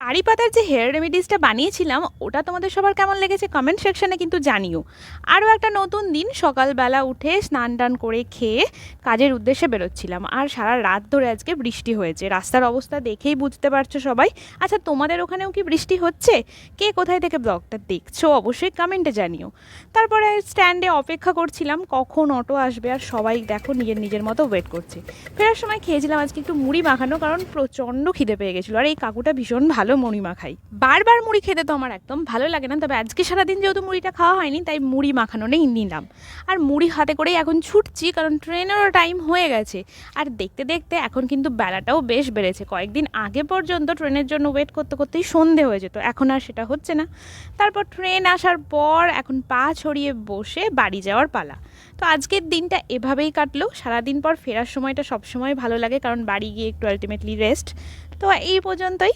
কারি পাতার যে হেয়ার রেমেডিসটা বানিয়েছিলাম ওটা তোমাদের সবার কেমন লেগেছে কমেন্ট সেকশনে কিন্তু জানিও। আরও একটা নতুন দিন, সকালবেলা উঠে স্নান টান করে খেয়ে কাজের উদ্দেশ্যে বেরোচ্ছিলাম, আর সারা রাত ধরে আজকে বৃষ্টি হয়েছে। রাস্তার অবস্থা দেখেই বুঝতে পারছো সবাই। আচ্ছা, তোমাদের ওখানেও কি বৃষ্টি হচ্ছে? কে কোথায় থেকে ব্লগটা দেখছো অবশ্যই কমেন্টে জানিও। তারপরে স্ট্যান্ডে অপেক্ষা করছিলাম কখন অটো আসবে, আর সবাই দেখো নিজের নিজের মতো ওয়েট করছে। ফেরার সময় খেয়েছিলাম আজকে একটু মুড়ি মাখানো, কারণ প্রচণ্ড খিদে পেয়ে গেছিলো, আর এই কাকুটা ভীষণ ভালো মুড়ি মাখাই। বারবার মুড়ি খেতে তো আমার একদম ভালো লাগে না, তবে আজকে সারাদিন যেহেতু মুড়িটা খাওয়া হয়নি তাই মুড়ি মাখানোটাই নিলাম। আর মুড়ি হাতে করেই এখন ছুটছি, কারণ ট্রেনেরও টাইম হয়ে গেছে। আর দেখতে দেখতে এখন কিন্তু বেলাটাও বেশ বেড়েছে। কয়েকদিন আগে পর্যন্ত ট্রেনের জন্য ওয়েট করতে করতেই সন্ধে হয়ে যেত, এখন আর সেটা হচ্ছে না। তারপর ট্রেন আসার পর এখন পা ছড়িয়ে বসে বাড়ি যাওয়ার পালা। তো আজকের দিনটা এভাবেই কাটলো। সারাদিন পর ফেরার সময়টা সবসময় ভালো লাগে, কারণ বাড়ি গিয়ে একটু আলটিমেটলি রেস্ট। তো এই পর্যন্তই।